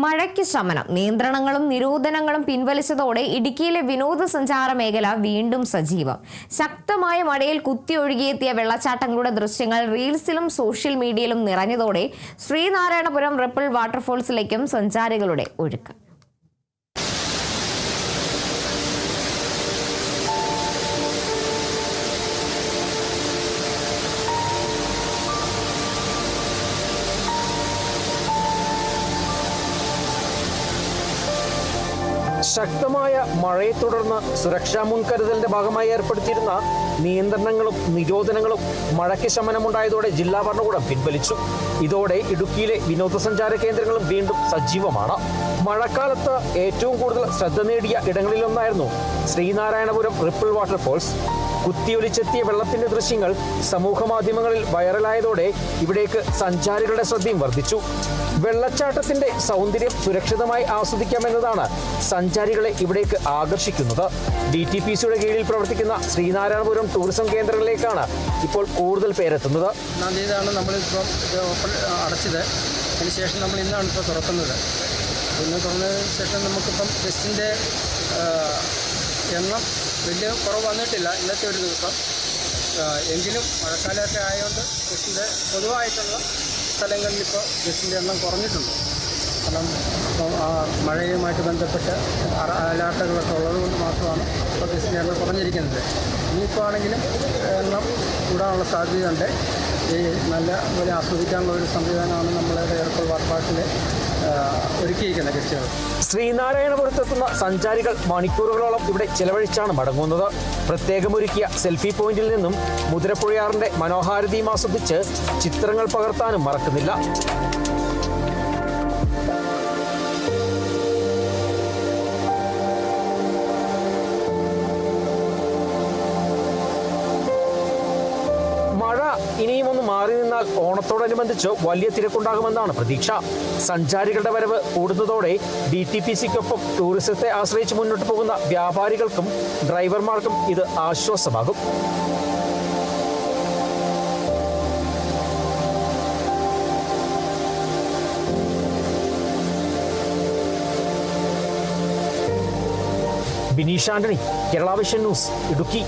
മഴയ്ക്ക് ശമനം. നിയന്ത്രണങ്ങളും നിരോധനങ്ങളും പിൻവലിച്ചതോടെ ഇടുക്കിയിലെ വിനോദസഞ്ചാര മേഖല വീണ്ടും സജീവം. ശക്തമായ മഴയിൽ കുത്തിയൊഴുകിയെത്തിയ വെള്ളച്ചാട്ടങ്ങളുടെ ദൃശ്യങ്ങൾ റീൽസിലും സോഷ്യൽ മീഡിയയിലും നിറഞ്ഞതോടെ ശ്രീനാരായണപുരം റിപ്പിൾ വാട്ടർഫോൾസിലേക്കും സഞ്ചാരികളുടെ ഒഴുക്ക്. ശക്തമായ മഴയെ തുടർന്ന് സുരക്ഷാ മുൻകരുതലിന്റെ ഭാഗമായി ഏർപ്പെടുത്തിയിരുന്ന നിയന്ത്രണങ്ങളും നിരോധനങ്ങളും മഴയ്ക്ക് ശമനമുണ്ടായതോടെ ജില്ലാ ഭരണകൂടം പിൻവലിച്ചു. ഇതോടെ ഇടുക്കിയിലെ വിനോദസഞ്ചാര കേന്ദ്രങ്ങളും വീണ്ടും സജീവമാണ്. മഴക്കാലത്ത് ഏറ്റവും കൂടുതൽ ശ്രദ്ധ നേടിയ ഇടങ്ങളിലൊന്നായിരുന്നു ശ്രീനാരായണപുരം റിപ്പിൾ വാട്ടർഫോൾസ്. കുത്തിയൊലിച്ചെത്തിയ വെള്ളത്തിന്റെ ദൃശ്യങ്ങൾ സമൂഹ മാധ്യമങ്ങളിൽ വൈറലായതോടെ ഇവിടേക്ക് സഞ്ചാരികളുടെ ശ്രദ്ധയും വർദ്ധിച്ചു. വെള്ളച്ചാട്ടത്തിന്റെ സൗന്ദര്യം സുരക്ഷിതമായി ആസ്വദിക്കാമെന്നതാണ് സഞ്ചാരികളെ ഇവിടേക്ക് ആകർഷിക്കുന്നത്. DTPCയുടെ കീഴിൽ പ്രവർത്തിക്കുന്ന ശ്രീനാരായണപുരം ടൂറിസം കേന്ദ്രങ്ങളിലേക്കാണ് ഇപ്പോൾ കൂടുതൽ പേരെത്തുന്നത്. ഒന്നാം നമ്മളിപ്പം അടച്ചത്. അതിനുശേഷം നമ്മൾ ഇന്നാണ് ഇപ്പോൾ തുറക്കുന്നത്. ഇന്ന് തുറന്നതിന് ശേഷം നമുക്കിപ്പം ഗസ്റ്റിൻ്റെ എണ്ണം വലിയ കുറവ് വന്നിട്ടില്ല ഇന്നത്തെ ഒരു ദിവസം. എങ്കിലും മഴക്കാലമൊക്കെ ആയതുകൊണ്ട് ഗസ്റ്റിൻ്റെ പൊതുവായിട്ടുള്ള സ്ഥലങ്ങളിൽ ഇപ്പോൾ ഗസ്റ്റിൻ്റെ എണ്ണം കുറഞ്ഞിട്ടുണ്ട്. കാരണം മഴയുമായിട്ട് ബന്ധപ്പെട്ട് അലർട്ടുകളൊക്കെ ഉള്ളതുകൊണ്ട് മാത്രമാണ് ഇപ്പോൾ ഗസ്റ്റിൻ്റെ എണ്ണം കുറഞ്ഞിരിക്കുന്നത്. ഇനിയിപ്പോൾ ആണെങ്കിലും എണ്ണം കൂടാനുള്ള സാധ്യതയുണ്ട്. ഈ നല്ല പോലെ ആസ്വദിക്കാനുള്ള ഒരു സംവിധാനമാണ് നമ്മളുടെ റിപ്പിൾ വാട്ടർഫോൾസിൽ ഒരുക്കിയിരിക്കുന്നത് ഗസ്റ്റുകൾ. ശ്രീനാരായണപുരത്തെത്തുന്ന സഞ്ചാരികൾ മണിക്കൂറുകളോളം ഇവിടെ ചെലവഴിച്ചാണ് മടങ്ങുന്നത്. പ്രത്യേകമൊരുക്കിയ സെൽഫി പോയിന്റിൽ നിന്നും മുതിരപ്പുഴയാറിന്റെ മനോഹാരിതയും ആസ്വദിച്ച് ചിത്രങ്ങൾ പകർത്താനും മറക്കുന്നില്ല. മഴ ഇനിയും ഒന്ന് മാറി നിന്നാൽ ഓണത്തോടനുബന്ധിച്ച് വലിയ തിരക്കുണ്ടാകുമെന്നാണ് പ്രതീക്ഷ. സഞ്ചാരികളുടെ വരവ് കൂടുന്നതോടെ DTPCക്കൊപ്പം ടൂറിസത്തെ ആശ്രയിച്ച് മുന്നോട്ട് പോകുന്ന വ്യാപാരികൾക്കും ഡ്രൈവർമാർക്കും ഇത് ആശ്വാസമാകും. Bineesh Antony, Kerala vision news, Idukki.